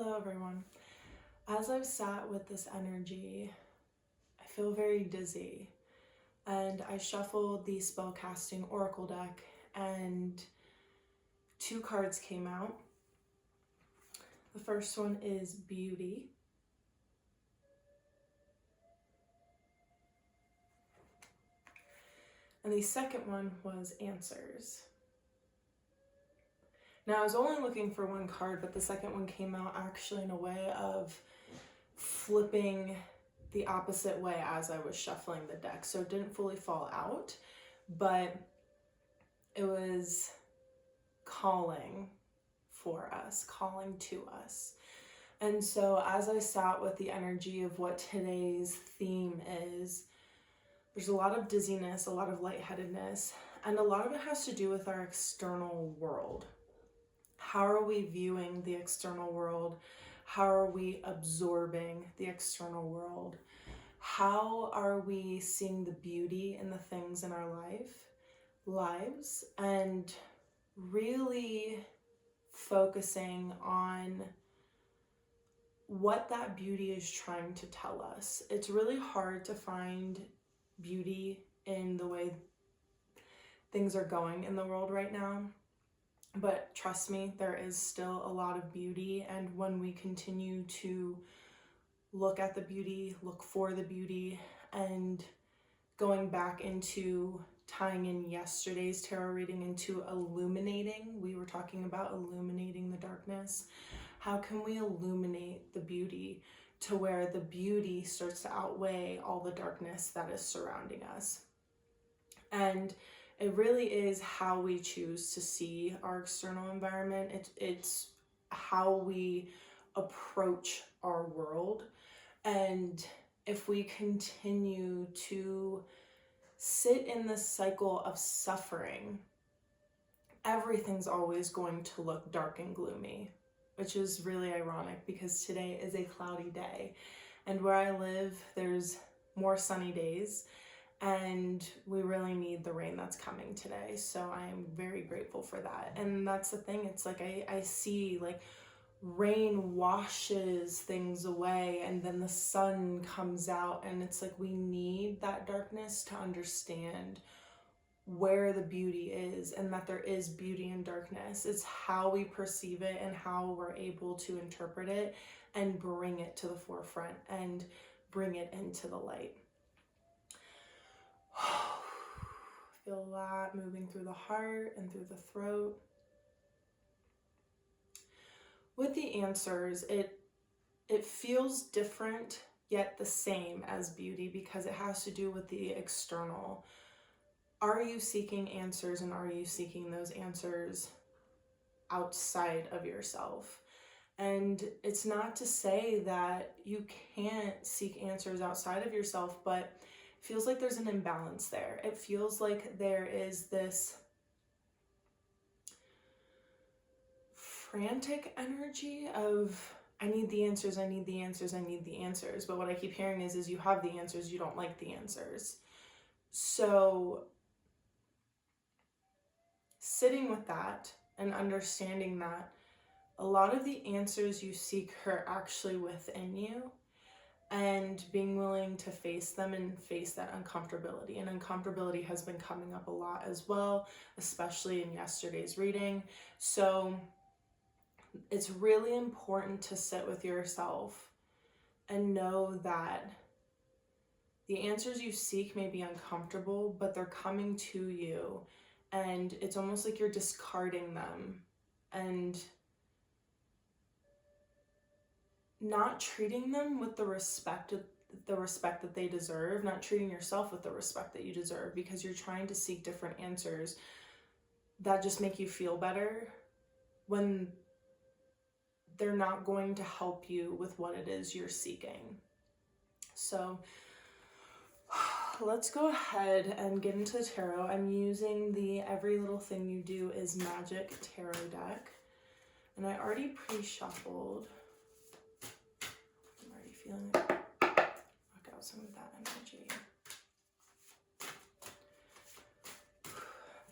Hello everyone. As I've sat with this energy, I feel very dizzy, and I shuffled the spellcasting oracle deck and two cards came out. The first one is Beauty. And the second one was Answers. Now I was only looking for one card, but the second one came out actually in a way of flipping the opposite way as I was shuffling the deck. So it didn't fully fall out, but it was calling for us, calling to us. And so as I sat with the energy of what today's theme is, there's a lot of dizziness, a lot of lightheadedness, and a lot of it has to do with our external world. How are we viewing the external world? How are we absorbing the external world? How are we seeing the beauty in the things in our lives, and really focusing on what that beauty is trying to tell us. It's really hard to find beauty in the way things are going in the world right now. But trust me, there is still a lot of beauty, and when we continue to look at the beauty, look for the beauty, and going back into tying in yesterday's tarot reading into illuminating, we were talking about illuminating the darkness. How can we illuminate the beauty to where the beauty starts to outweigh all the darkness that is surrounding us? And it really is how we choose to see our external environment. It's how we approach our world. And if we continue to sit in this cycle of suffering, everything's always going to look dark and gloomy, which is really ironic because today is a cloudy day. And where I live, there's more sunny days. And we really need the rain that's coming today. So I'm very grateful for that. And that's the thing. It's like I see like rain washes things away and then the sun comes out. And it's like we need that darkness to understand where the beauty is and that there is beauty in darkness. It's how we perceive it and how we're able to interpret it and bring it to the forefront and bring it into the light. Feel a lot moving through the heart and through the throat. With the answers, it feels different yet the same as beauty because it has to do with the external. Are you seeking answers, and are you seeking those answers outside of yourself? And it's not to say that you can't seek answers outside of yourself, but feels like there's an imbalance there. It feels like there is this frantic energy of, I need the answers, I need the answers, I need the answers. But what I keep hearing is you have the answers, you don't like the answers. So sitting with that and understanding that a lot of the answers you seek are actually within you, and being willing to face them and face that uncomfortability. And uncomfortability has been coming up a lot as well, especially in yesterday's reading. So it's really important to sit with yourself and know that the answers you seek may be uncomfortable, but they're coming to you, and it's almost like you're discarding them and not treating them with the respect that they deserve, not treating yourself with the respect that you deserve, because you're trying to seek different answers that just make you feel better when they're not going to help you with what it is you're seeking. So let's go ahead and get into the tarot. I'm using the Every Little Thing You Do is Magic tarot deck, and I already pre-shuffled. Feeling it. Knock out some of that energy.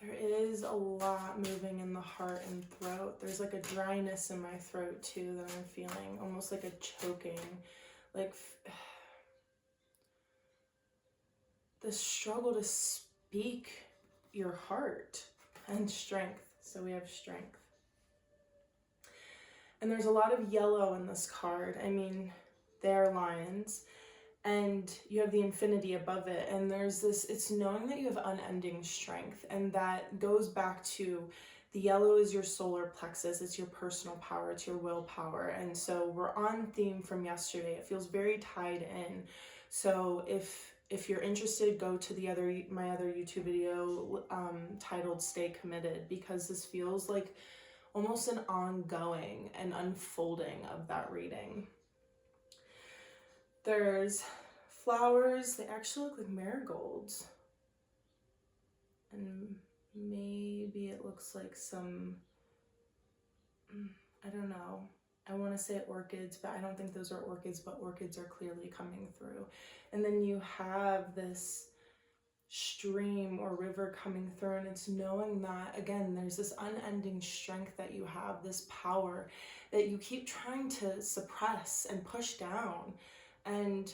There is a lot moving in the heart and throat. There's like a dryness in my throat too that I'm feeling, almost like a choking, like the struggle to speak your heart, and strength. So we have strength. And there's a lot of yellow in this card. I mean, they're lions. And you have the infinity above it. And there's this, it's knowing that you have unending strength. And that goes back to the yellow is your solar plexus. It's your personal power. It's your willpower. And so we're on theme from yesterday. It feels very tied in. So if you're interested, go to my other YouTube video titled Stay Committed, because this feels like almost an ongoing and unfolding of that reading. There's flowers. They actually look like marigolds. And maybe it looks like some, I don't know. I want to say orchids, but I don't think those are orchids, but orchids are clearly coming through. And then you have this stream or river coming through, and it's knowing that, again, there's this unending strength that you have, this power that you keep trying to suppress and push down. And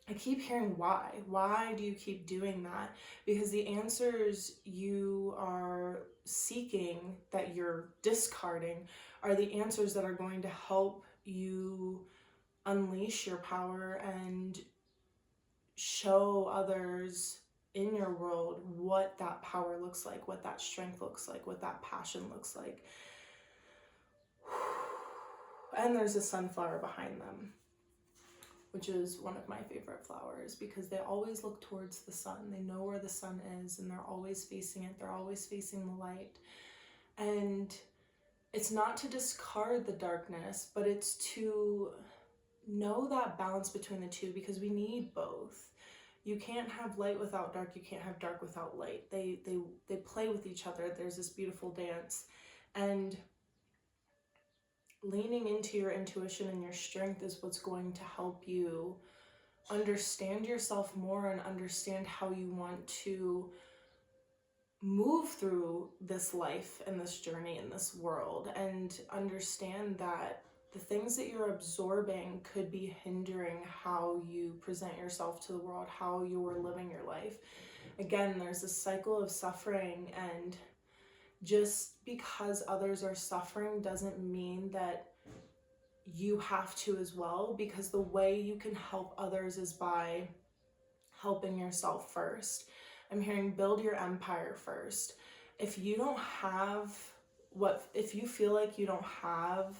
I keep hearing why. Why do you keep doing that? Because the answers you are seeking, that you're discarding, are the answers that are going to help you unleash your power and show others in your world what that power looks like, what that strength looks like, what that passion looks like. And there's a sunflower behind them, which is one of my favorite flowers, because they always look towards the sun. They know where the sun is, and they're always facing it. They're always facing the light. And it's not to discard the darkness, but it's to know that balance between the two, because we need both. You can't have light without dark. You can't have dark without light. They play with each other. There's this beautiful dance. And leaning into your intuition and your strength is what's going to help you understand yourself more and understand how you want to move through this life and this journey in this world, and understand that the things that you're absorbing could be hindering how you present yourself to the world, how you're living your life. Again, there's this cycle of suffering, and just because others are suffering doesn't mean that you have to as well, because the way you can help others is by helping yourself first. I'm hearing build your empire first. If you don't have if you feel like you don't have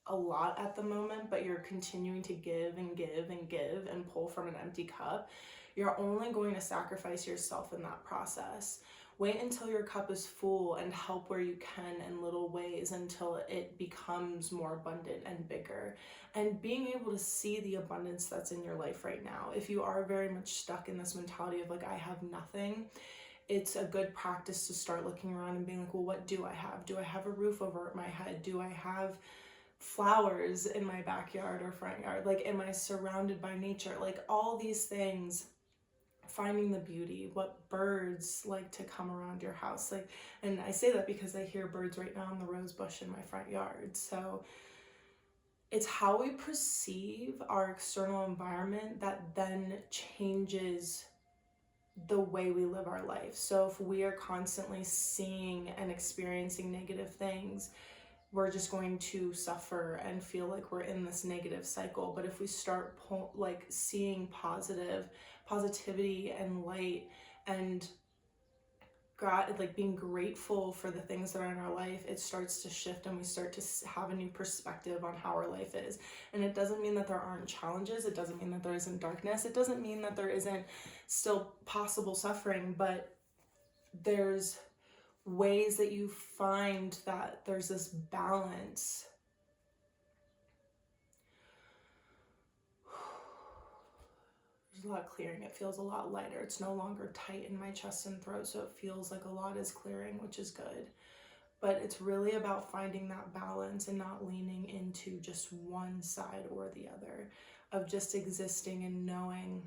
a lot at the moment, but you're continuing to give and give and give and pull from an empty cup, you're only going to sacrifice yourself in that process. Wait until your cup is full and help where you can in little ways until it becomes more abundant and bigger. And being able to see the abundance that's in your life right now. If you are very much stuck in this mentality of like, I have nothing, it's a good practice to start looking around and being like, well, what do I have? Do I have a roof over my head? Do I have flowers in my backyard or front yard? Like, am I surrounded by nature? Like, all these things. Finding the beauty, what birds like to come around your house. Like, and I say that because I hear birds right now in the rose bush in my front yard. So it's how we perceive our external environment that then changes the way we live our life. So if we are constantly seeing and experiencing negative things, we're just going to suffer and feel like we're in this negative cycle. But if we start seeing positivity and light, and being grateful for the things that are in our life, it starts to shift, and we start to have a new perspective on how our life is. And it doesn't mean that there aren't challenges. It doesn't mean that there isn't darkness. It doesn't mean that there isn't still possible suffering, but there's ways that you find that there's this balance. There's a lot of clearing. It feels a lot lighter. It's no longer tight in my chest and throat, so it feels like a lot is clearing, which is good. But it's really about finding that balance and not leaning into just one side or the other, of just existing and knowing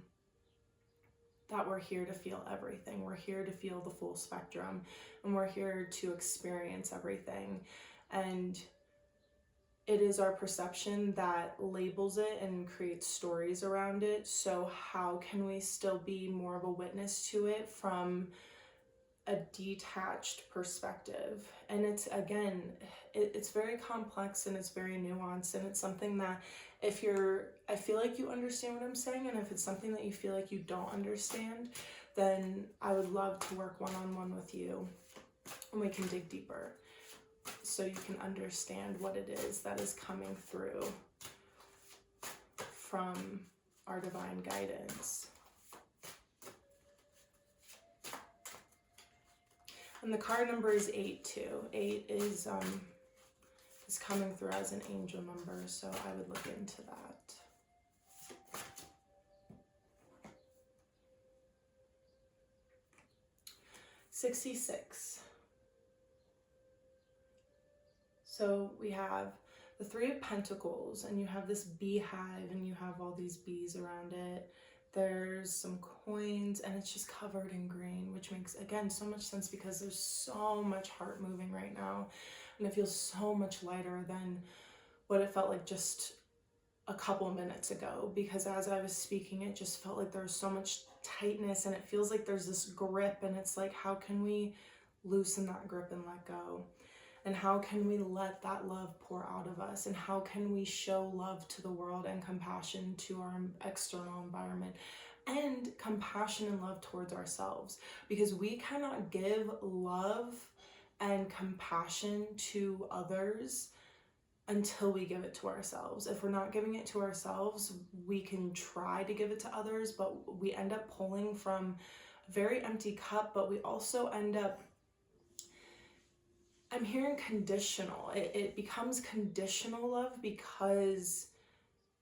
that we're here to feel everything. We're here to feel the full spectrum, and we're here to experience everything. And it is our perception that labels it and creates stories around it. So how can we still be more of a witness to it from a detached perspective? And it's, again, it's very complex and it's very nuanced, and it's something that I feel like you understand what I'm saying, and if it's something that you feel like you don't understand, then I would love to work one-on-one with you, and we can dig deeper so you can understand what it is that is coming through from our divine guidance. And the card number is 8 too. 8 is coming through as an angel number, so I would look into that. $66. So we have the 3 of Pentacles, and you have this beehive, and you have all these bees around it. There's some coins, and it's just covered in green, which makes, again, so much sense because there's so much heart moving right now, and it feels so much lighter than what it felt like just a couple minutes ago, because as I was speaking, it just felt like there was so much tightness, and it feels like there's this grip, and it's like, how can we loosen that grip and let go? And how can we let that love pour out of us? And how can we show love to the world and compassion to our external environment, and compassion and love towards ourselves? Because we cannot give love and compassion to others until we give it to ourselves. If we're not giving it to ourselves, we can try to give it to others, but we end up pulling from a very empty cup, but we also end up, I'm hearing conditional. It becomes conditional love because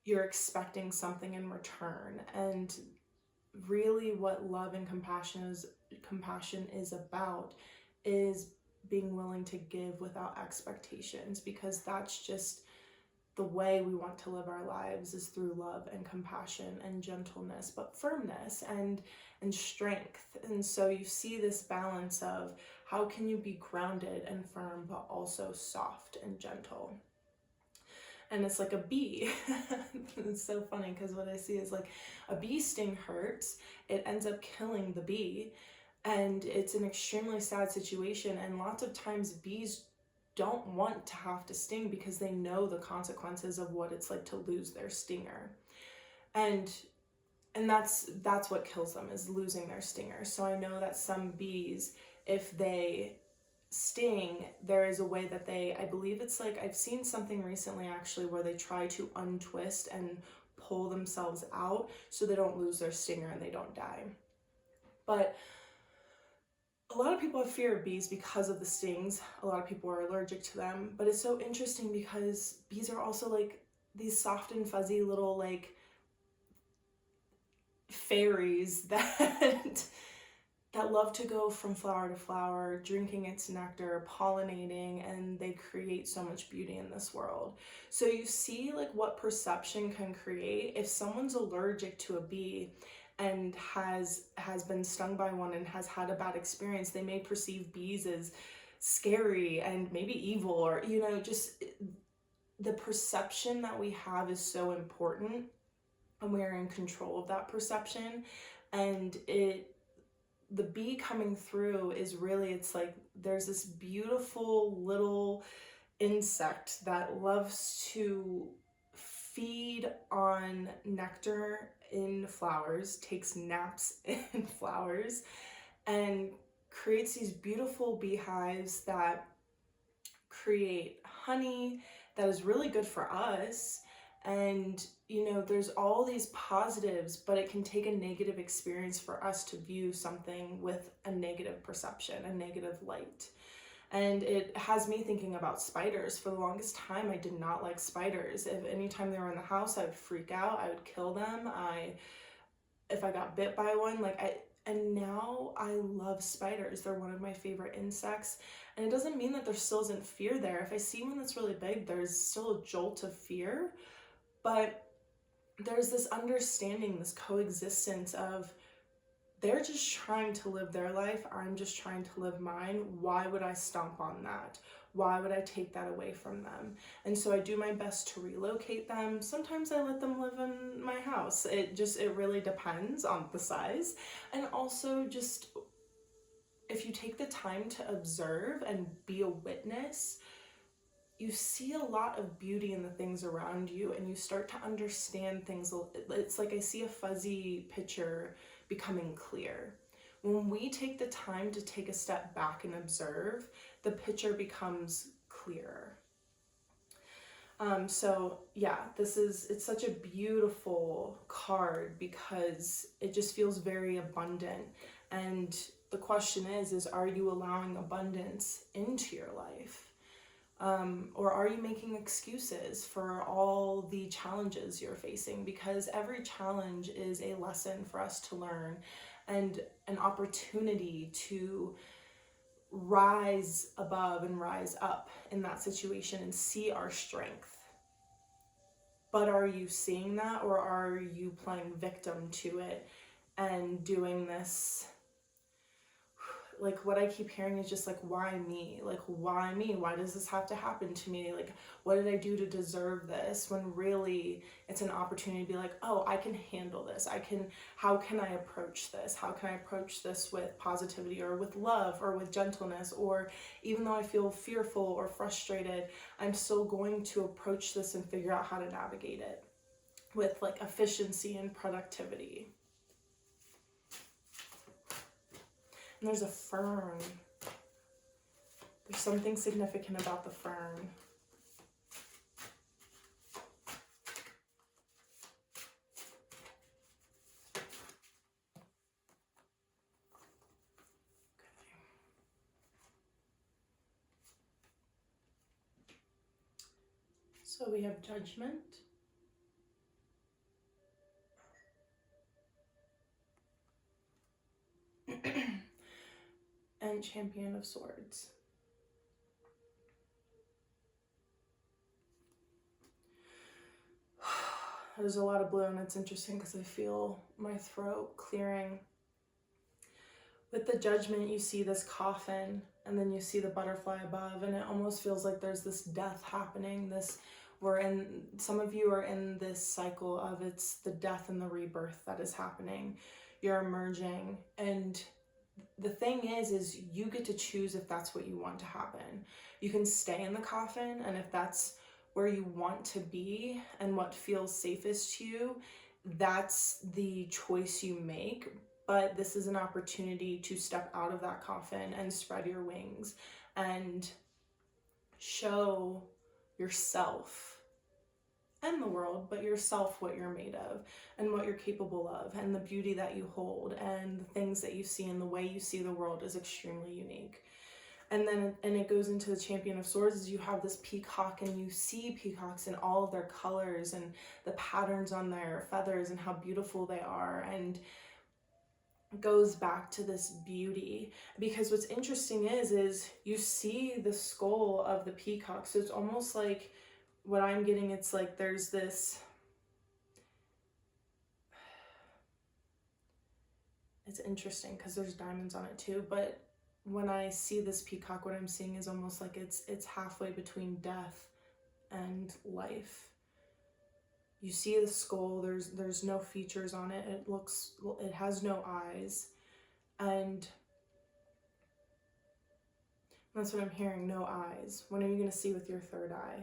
you're expecting something in return. And really what love and compassion is about is being willing to give without expectations, because that's just the way we want to live our lives, is through love and compassion and gentleness, but firmness and strength. And so you see this balance of how can you be grounded and firm, but also soft and gentle. And it's like a bee. It's so funny because what I see is like a bee sting hurts. It ends up killing the bee. And it's an extremely sad situation. And lots of times bees don't want to have to sting because they know the consequences of what it's like to lose their stinger. And that's what kills them, is losing their stinger. So I know that some bees, if they sting, there is a way that I believe it's like, I've seen something recently actually where they try to untwist and pull themselves out so they don't lose their stinger and they don't die. But a lot of people have fear of bees because of the stings. A lot of people are allergic to them, but it's so interesting because bees are also like these soft and fuzzy little like fairies that love to go from flower to flower, drinking its nectar, pollinating, and they create so much beauty in this world. So you see like what perception can create. If someone's allergic to a bee and has been stung by one and has had a bad experience, they may perceive bees as scary and maybe evil, or, you know, just the perception that we have is so important, and we are in control of that perception. And the bee coming through is really, it's like there's this beautiful little insect that loves to feed on nectar in flowers, takes naps in flowers, and creates these beautiful beehives that create honey that is really good for us. And, you know, there's all these positives, but it can take a negative experience for us to view something with a negative perception, a negative light. And it has me thinking about spiders. For the longest time, I did not like spiders. If anytime they were in the house, I would freak out. I would kill them. If I got bit by one, and now I love spiders. They're one of my favorite insects. And it doesn't mean that there still isn't fear there. If I see one that's really big, there's still a jolt of fear. But there's this understanding, this coexistence of they're just trying to live their life. I'm just trying to live mine. Why would I stomp on that? Why would I take that away from them? And so I do my best to relocate them. Sometimes I let them live in my house. It really depends on the size. And also just, if you take the time to observe and be a witness, you see a lot of beauty in the things around you, and you start to understand things. It's like I see a fuzzy picture becoming clear. When we take the time to take a step back and observe, the picture becomes clearer. So yeah, it's such a beautiful card because it just feels very abundant. And the question is are you allowing abundance into your life? Or are you making excuses for all the challenges you're facing? Because every challenge is a lesson for us to learn and an opportunity to rise above and rise up in that situation and see our strength. But are you seeing that, or are you playing victim to it and doing this? Like, what I keep hearing is just like, why me? Like, why me? Why does this have to happen to me? Like, what did I do to deserve this? When really it's an opportunity to be like, oh, I can handle this. How can I approach this? How can I approach this with positivity or with love or with gentleness? Or even though I feel fearful or frustrated, I'm still going to approach this and figure out how to navigate it with like efficiency and productivity. And there's a fern. There's something significant about the fern. Okay. So we have Judgment. And Champion of Swords. There's a lot of blue, and it's interesting because I feel my throat clearing. With the Judgment, you see this coffin, and then you see the butterfly above, and it almost feels like there's this death happening. Some of you are in this cycle of it's the death and the rebirth that is happening. You're emerging, and the thing is you get to choose if that's what you want to happen. You can stay in the coffin, and if that's where you want to be and what feels safest to you, that's the choice you make. But this is an opportunity to step out of that coffin and spread your wings and show yourself and the world, but yourself, what you're made of and what you're capable of, and the beauty that you hold and the things that you see, and the way you see the world is extremely unique. And then it goes into the Champion of Swords, as you have this peacock, and you see peacocks in all of their colors and the patterns on their feathers and how beautiful they are. And it goes back to this beauty, because what's interesting is you see the skull of the peacock. So it's almost like, what I'm getting, it's like there's this, it's interesting because there's diamonds on it too, but when I see this peacock, what I'm seeing is almost like it's halfway between death and life. You see the skull, there's no features on it. It has no eyes. And that's what I'm hearing, no eyes. When are you going to see with your third eye?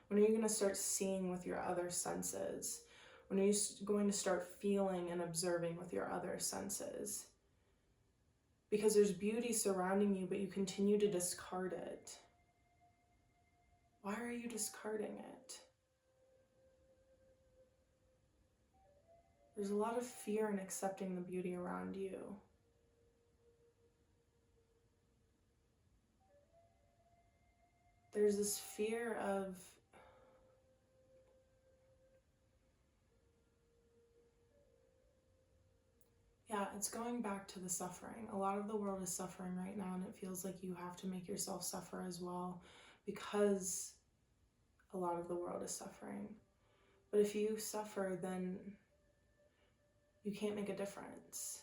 When are you going to start seeing with your other senses? When are you going to start feeling and observing with your other senses? Because there's beauty surrounding you, but you continue to discard it. Why are you discarding it? There's a lot of fear in accepting the beauty around you. There's this fear of it's going back to the suffering. A lot of the world is suffering right now, and it feels like you have to make yourself suffer as well, because a lot of the world is suffering. But if you suffer, then you can't make a difference.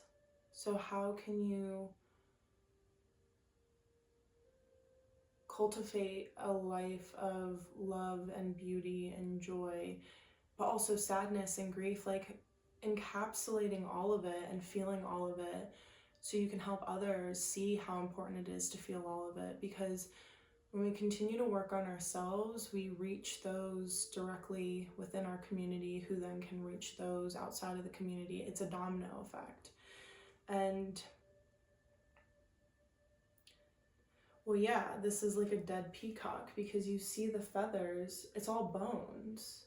So how can you cultivate a life of love and beauty and joy, but also sadness and grief, like encapsulating all of it and feeling all of it, so you can help others see how important it is to feel all of it? Because when we continue to work on ourselves, we reach those directly within our community who then can reach those outside of the community. It's a domino effect. And well, yeah, this is like a dead peacock, because you see the feathers, it's all bones.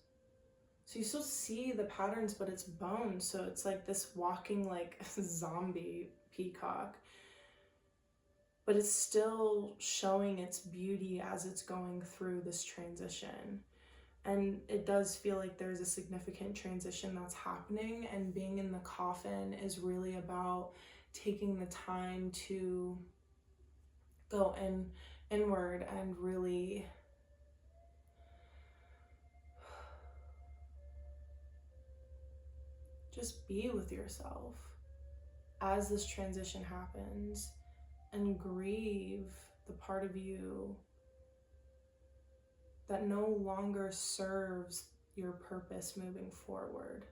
So you still see the patterns, but it's bones. So it's like this walking like zombie peacock, but it's still showing its beauty as it's going through this transition. And it does feel like there's a significant transition that's happening, and being in the coffin is really about taking the time to go inward and really just be with yourself as this transition happens, and grieve the part of you that no longer serves your purpose moving forward.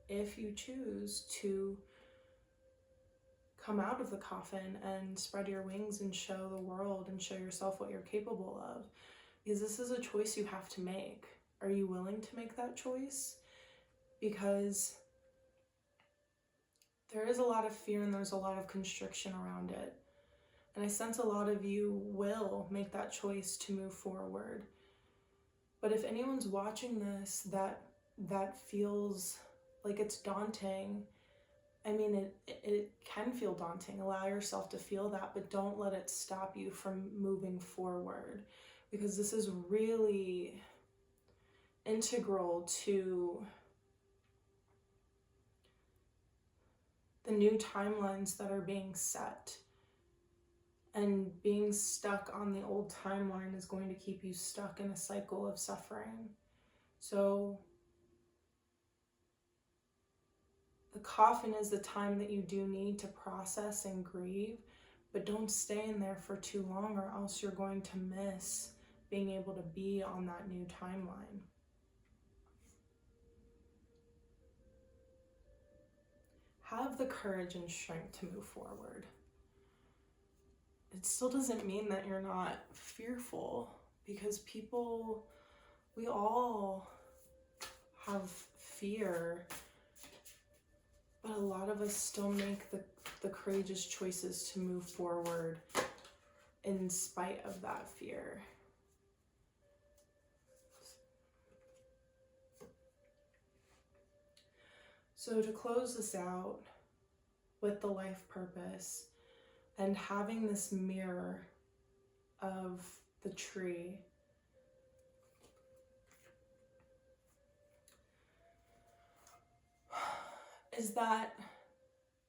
If you choose to come out of the coffin and spread your wings and show the world and show yourself what you're capable of, because this is a choice you have to make. Are you willing to make that choice? Because there is a lot of fear and there's a lot of constriction around it. And I sense a lot of you will make that choice to move forward. But if anyone's watching this that feels like it's daunting, I mean, it can feel daunting. Allow yourself to feel that, but don't let it stop you from moving forward, because this is really integral to the new timelines that are being set. And being stuck on the old timeline is going to keep you stuck in a cycle of suffering. So the coffin is the time that you do need to process and grieve, but don't stay in there for too long, or else you're going to miss being able to be on that new timeline. Have the courage and strength to move forward. It still doesn't mean that you're not fearful, because we all have fear, but a lot of us still make the courageous choices to move forward in spite of that fear. So to close this out with the life purpose and having this mirror of the tree, is that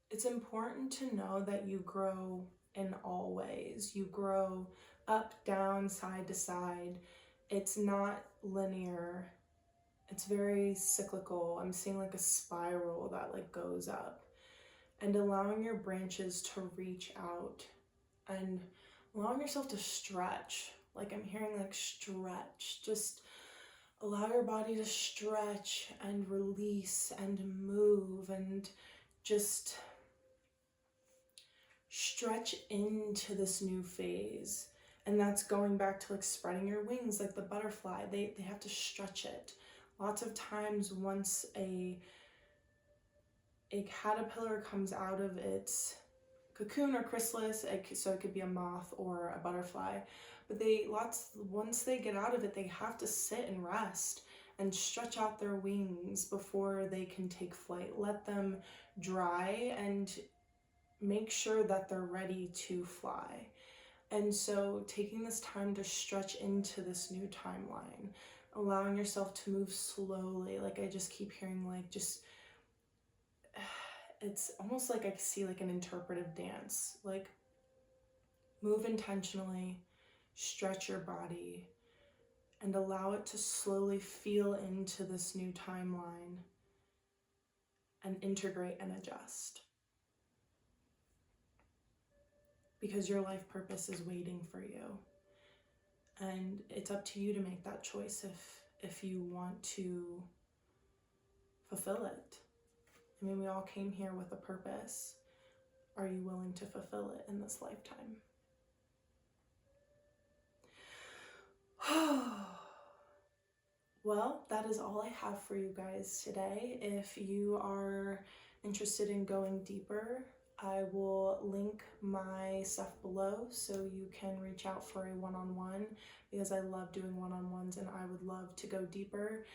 it's important to know that you grow in all ways. You grow up, down, side to side. It's not linear. It's very cyclical. I'm seeing like a spiral that like goes up, and allowing your branches to reach out and allowing yourself to stretch. Like I'm hearing like stretch. Just allow your body to stretch and release and move, and just stretch into this new phase. And that's going back to like spreading your wings like the butterfly. They have to stretch it. Lots of times once a caterpillar comes out of its cocoon or chrysalis, so it could be a moth or a butterfly, but once they get out of it, they have to sit and rest and stretch out their wings before they can take flight. Let them dry and make sure that they're ready to fly. And so taking this time to stretch into this new timeline, allowing yourself to move slowly, like I just keep hearing like just, it's almost like I see like an interpretive dance, like move intentionally, stretch your body, and allow it to slowly feel into this new timeline and integrate and adjust. because your life purpose is waiting for you. And it's up to you to make that choice if you want to fulfill it. I mean, we all came here with a purpose. Are you willing to fulfill it in this lifetime? Well, that is all I have for you guys today. If you are interested in going deeper, I will link my stuff below so you can reach out for a one-on-one, because I love doing one-on-ones and I would love to go deeper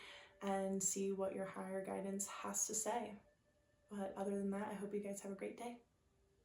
and see what your higher guidance has to say. But other than that, I hope you guys have a great day.